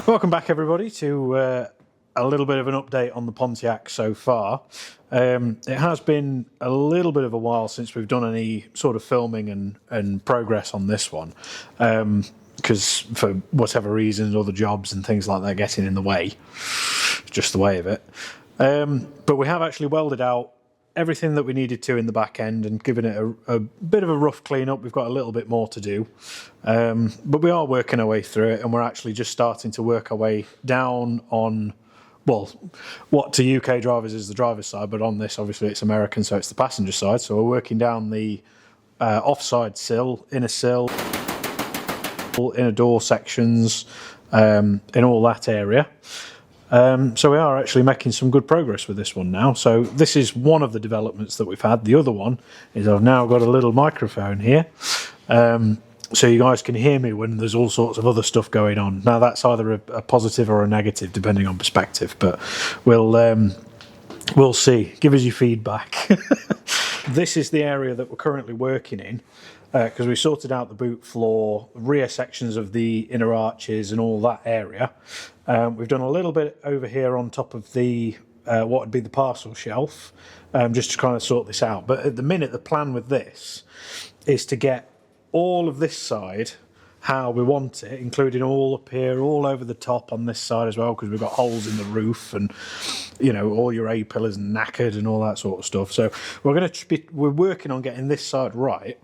Welcome back everybody to a little bit of an update on the Pontiac so far. It has been a little bit of a while since we've done any sort of filming and progress on this one, because for whatever reasons, other jobs and things like that getting in the way. Just the way of it. But we have actually welded out everything that we needed to in the back end and given it a bit of a rough clean up. We've got a little bit more to do, but we are working our way through it, and we're actually just starting to work our way down on, well, what to UK drivers is the driver's side, but on this obviously it's American, so it's the passenger side. So we're working down the offside sill, inner door sections, in all that area. So we are actually making some good progress with this one now. So this is one of the developments that we've had. The other one is I've now got a little microphone here, so you guys can hear me when there's all sorts of other stuff going on. Now that's either a positive or a negative depending on perspective, but we'll see. Give us your feedback. This is the area that we're currently working in, because we sorted out the boot floor, rear sections of the inner arches and all that area. We've done a little bit over here on top of the what would be the parcel shelf, just to kind of sort this out. But at the minute, the plan with this is to get all of this side how we want it, including all up here, all over the top on this side as well, because we've got holes in the roof and, you know, all your A-pillars knackered and all that sort of stuff. So we're working on getting this side right.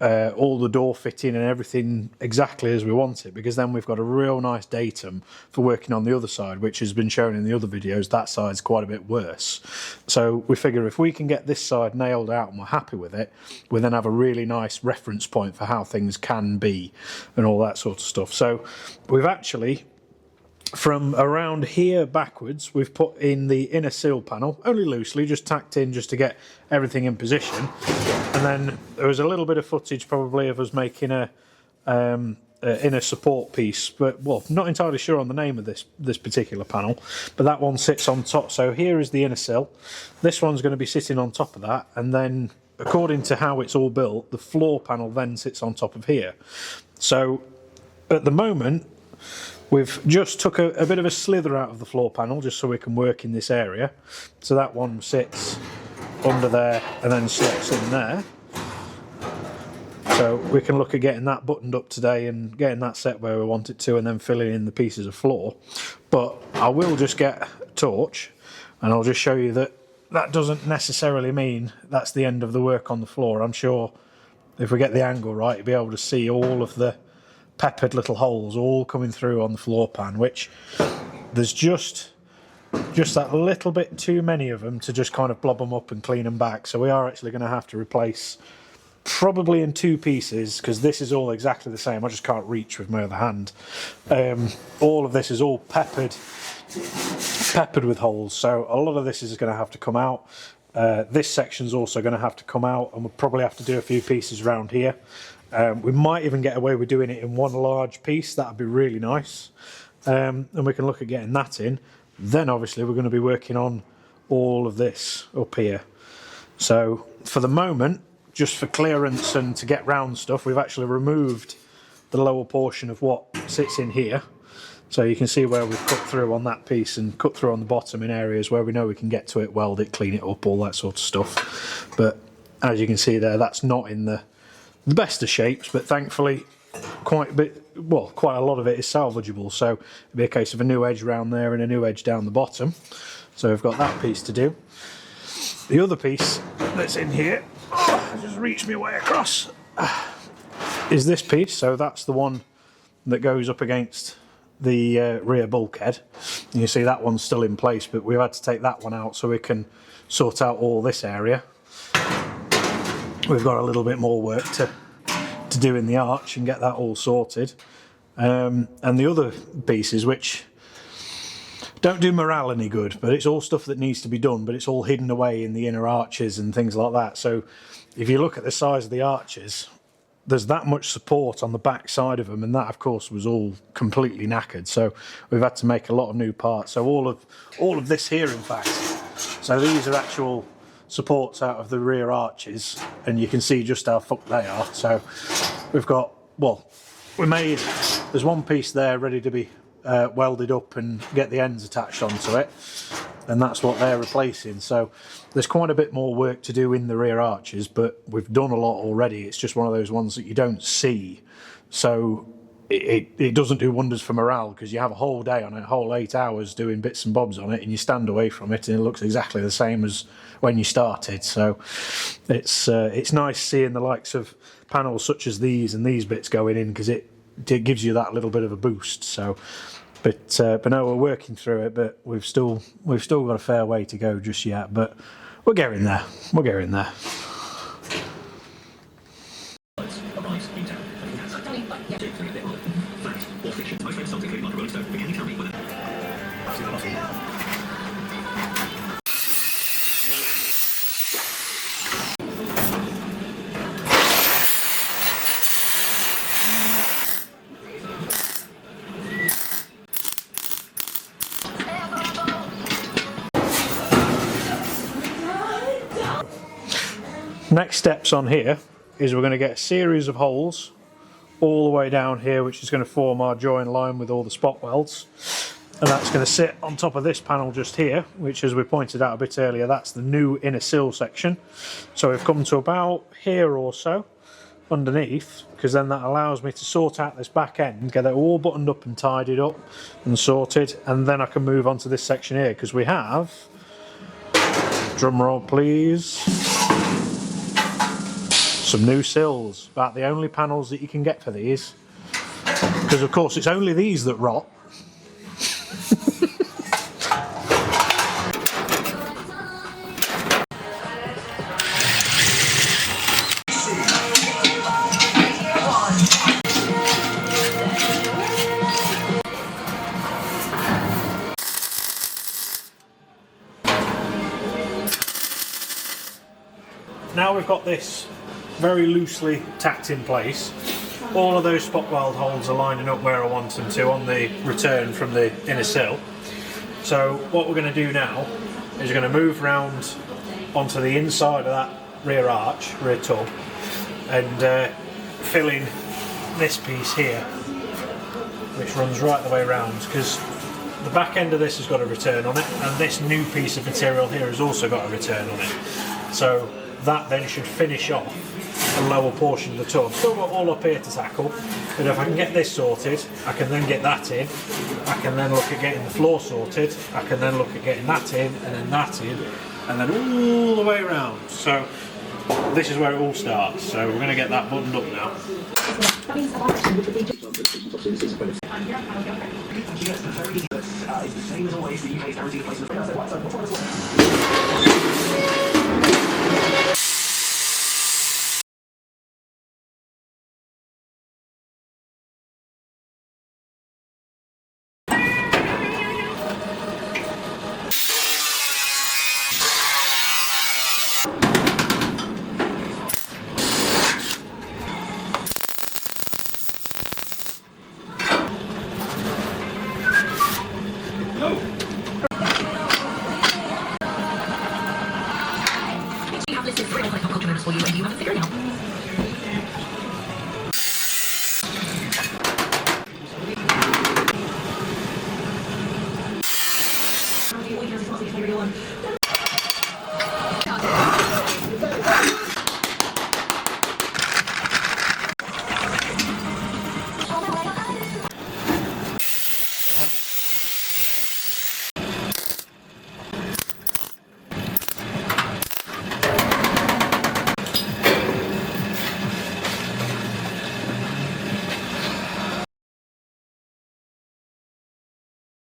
All the door fitting and everything exactly as we want it, because then we've got a real nice datum for working on the other side, which has been shown in the other videos. That side's quite a bit worse. So we figure if we can get this side nailed out and we're happy with it, we then have a really nice reference point for how things can be and all that sort of stuff. So we've actually, from around here backwards, we've put in the inner sill panel, only loosely, just tacked in just to get everything in position. And then there was a little bit of footage probably of us making a inner support piece, but, well, not entirely sure on the name of this particular panel, but that one sits on top. So here is the inner sill. This one's going to be sitting on top of that, and then according to how it's all built, the floor panel then sits on top of here. So at the moment, we've just took a bit of a slither out of the floor panel just so we can work in this area. So that one sits under there and then slots in there. So we can look at getting that buttoned up today and getting that set where we want it to, and then filling in the pieces of floor. But I will just get a torch and I'll just show you that that doesn't necessarily mean that's the end of the work on the floor. I'm sure if we get the angle right, you'll be able to see all of the peppered little holes all coming through on the floor pan, which there's just that little bit too many of them to just kind of blob them up and clean them back. So we are actually going to have to replace, probably in two pieces, because this is all exactly the same. I just can't reach with my other hand. All of this is all peppered with holes, so a lot of this is going to have to come out. This section's also going to have to come out, and we'll probably have to do a few pieces around here. We might even get away with doing it in one large piece. That'd be really nice, and we can look at getting that in. Then obviously we're going to be working on all of this up here. So for the moment, just for clearance and to get round stuff, we've actually removed the lower portion of what sits in here. So you can see where we've cut through on that piece and cut through on the bottom in areas where we know we can get to it, weld it, clean it up, all that sort of stuff. But as you can see there, that's not in the best of shapes, but thankfully quite a lot of it is salvageable. So it'll be a case of a new edge around there and a new edge down the bottom. So we've got that piece to do. The other piece that's in here, I just reached my way across, is this piece. So that's the one that goes up against the rear bulkhead. You see that one's still in place, but we've had to take that one out so we can sort out all this area. We've got a little bit more work to do in the arch and get that all sorted. And the other pieces, which don't do morale any good, but it's all stuff that needs to be done, but it's all hidden away in the inner arches and things like that. So if you look at the size of the arches, there's that much support on the back side of them, and that of course was all completely knackered, so we've had to make a lot of new parts. So all of this here, in fact, so these are actual supports out of the rear arches, and you can see just how fucked they are. So we've got, well, there's one piece there ready to be welded up and get the ends attached onto it, and that's what they're replacing. So there's quite a bit more work to do in the rear arches, but we've done a lot already. It's just one of those ones that you don't see, so it doesn't do wonders for morale, because you have a whole day on it, a whole 8 hours doing bits and bobs on it, and you stand away from it and it looks exactly the same as when you started. So it's nice seeing the likes of panels such as these and these bits going in, because it gives you that little bit of a boost. So but no, we're working through it, but we've still got a fair way to go just yet, but we're getting there. Next steps on here is we're going to get a series of holes all the way down here, which is going to form our join line with all the spot welds, and that's going to sit on top of this panel just here, which, as we pointed out a bit earlier, that's the new inner sill section. So we've come to about here or so underneath, because then that allows me to sort out this back end, get it all buttoned up and tidied up and sorted, and then I can move on to this section here, because we have, drum roll please, some new sills. About the only panels that you can get for these, because of course it's only these that rot. Now we've got this very loosely tacked in place, all of those spot weld holes are lining up where I want them to on the return from the inner sill. So what we're going to do now is we're going to move round onto the inside of that rear arch, rear tub, and fill in this piece here, which runs right the way around, because the back end of this has got a return on it, and this new piece of material here has also got a return on it. So that then should finish off the lower portion of the tub. Still got all up here to tackle, but if I can get this sorted, I can then get that in, I can then look at getting the floor sorted, I can then look at getting that in, and then that in, and then all the way around. So this is where it all starts, so we're going to get that buttoned up now.